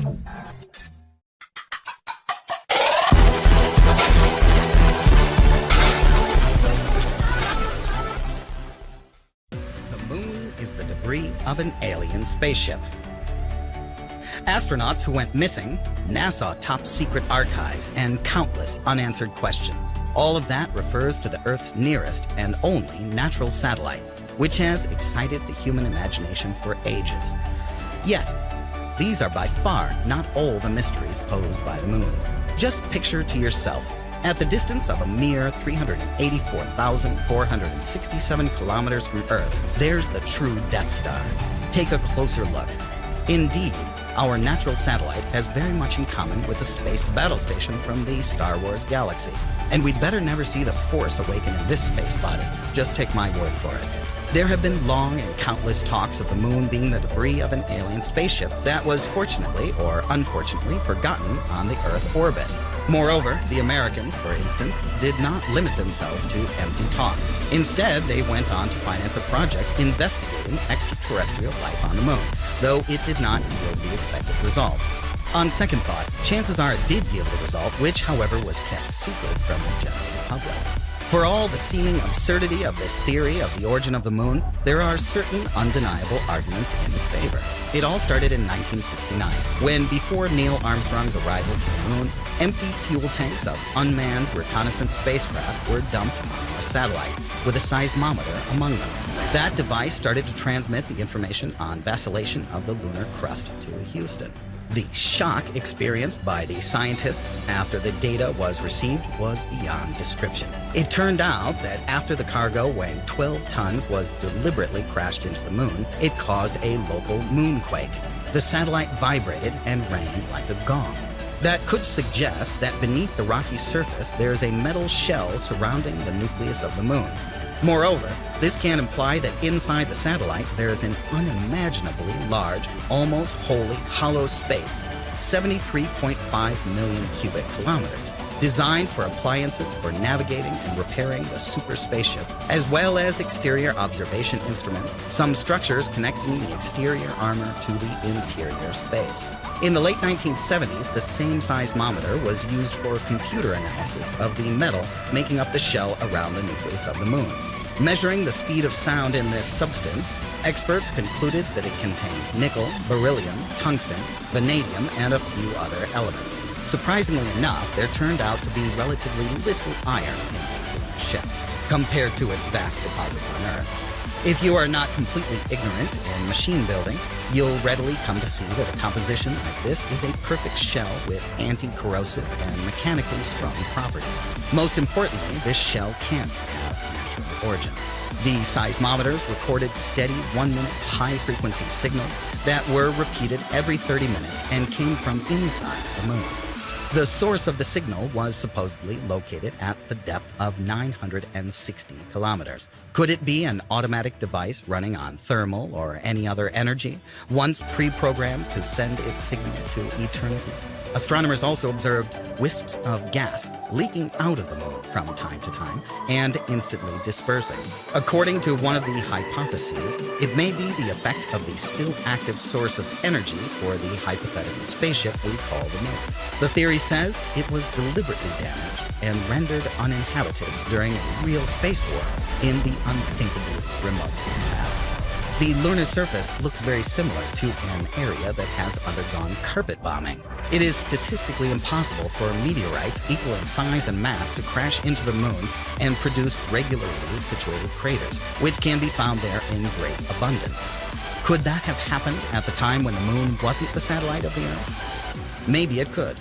The moon is the debris of an alien spaceship. Astronauts who went missing, NASA top-secret archives, and countless unanswered questions. All of that refers to the Earth's nearest and only natural satellite, which has excited the human imagination for ages. Yet, these are by far not all the mysteries posed by the moon. Just picture to yourself, at the distance of a mere 384,467 kilometers from Earth, there's the true Death Star. Take a closer look. Indeed, our natural satellite has very much in common with the space battle station from the Star Wars galaxy. And we'd better never see the Force awaken in this space body. Just take my word for it. There have been long and countless talks of the moon being the debris of an alien spaceship that was fortunately or unfortunately forgotten on the Earth orbit. Moreover, the Americans, for instance, did not limit themselves to empty talk. Instead, they went on to finance a project investigating extraterrestrial life on the moon, though it did not yield the expected result. On second thought, chances are it did yield the result, which, however, was kept secret from the general public. For all the seeming absurdity of this theory of the origin of the moon, there are certain undeniable arguments in its favor. It all started in 1969, when before Neil Armstrong's arrival to the moon, empty fuel tanks of unmanned reconnaissance spacecraft were dumped on our satellite, with a seismometer among them. That device started to transmit the information on vacillation of the lunar crust to Houston. The shock experienced by the scientists after the data was received was beyond description. It turned out that after the cargo weighing 12 tons was deliberately crashed into the moon, it caused a local moonquake. The satellite vibrated and rang like a gong. That could suggest that beneath the rocky surface there's a metal shell surrounding the nucleus of the moon. Moreover, this can imply that inside the satellite there is an unimaginably large, almost wholly hollow space, 73.5 million cubic kilometers, designed for appliances for navigating and repairing the super spaceship, as well as exterior observation instruments, some structures connecting the exterior armor to the interior space. In the late 1970s, the same seismometer was used for computer analysis of the metal making up the shell around the nucleus of the moon. Measuring the speed of sound in this substance, experts concluded that it contained nickel, beryllium, tungsten, vanadium, and a few other elements. Surprisingly enough, there turned out to be relatively little iron in the lunar ship, compared to its vast deposits on Earth. If you are not completely ignorant in machine building, you'll readily come to see that a composition like this is a perfect shell with anti-corrosive and mechanically strong properties. Most importantly, this shell can't have natural origin. The seismometers recorded steady 1-minute high-frequency signals that were repeated every 30 minutes and came from inside the moon. The source of the signal was supposedly located at the depth of 960 kilometers. Could it be an automatic device running on thermal or any other energy, once pre-programmed to send its signal to eternity? Astronomers also observed wisps of gas leaking out of the moon from time to time and instantly dispersing. According to one of the hypotheses, it may be the effect of the still active source of energy for the hypothetical spaceship we call the moon. The theory says it was deliberately damaged and rendered uninhabited during a real space war in the unthinkably remote past. The lunar surface looks very similar to an area that has undergone carpet bombing. It is statistically impossible for meteorites equal in size and mass to crash into the moon and produce regularly situated craters, which can be found there in great abundance. Could that have happened at the time when the moon wasn't the satellite of the Earth? Maybe it could.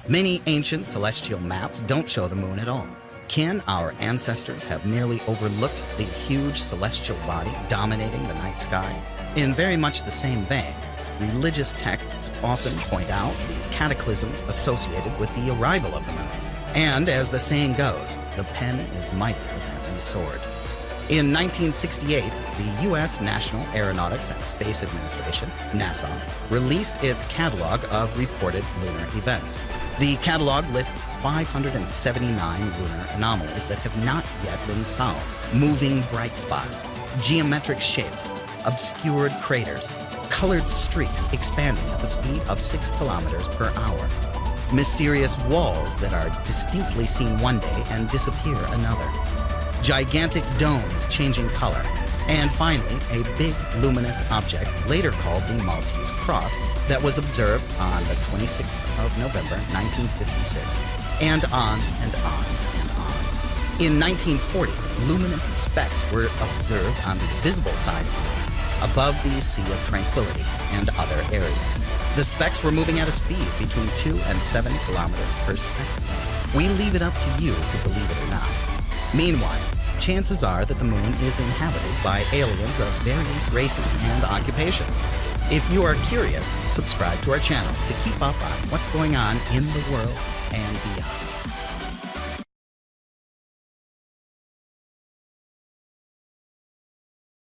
Many ancient celestial maps don't show the moon at all. Can our ancestors have merely overlooked the huge celestial body dominating the night sky? In very much the same vein, religious texts often point out the cataclysms associated with the arrival of the moon. And as the saying goes, the pen is mightier than the sword. In 1968, the U.S. National Aeronautics and Space Administration, NASA, released its catalog of reported lunar events. The catalog lists 579 lunar anomalies that have not yet been solved. Moving bright spots, geometric shapes, obscured craters, colored streaks expanding at the speed of 6 kilometers per hour. Mysterious walls that are distinctly seen one day and disappear another. Gigantic domes changing color. And finally, a big luminous object, later called the Maltese Cross, that was observed on the 26th of November, 1956. And on and on and on. In 1940, luminous specks were observed on the visible side of the moon, above the Sea of Tranquility and other areas. The specks were moving at a speed between 2 and 7 kilometers per second. We leave it up to you to believe it or not. Meanwhile, chances are that the moon is inhabited by aliens of various races and occupations. If you are curious, subscribe to our channel to keep up on what's going on in the world and beyond.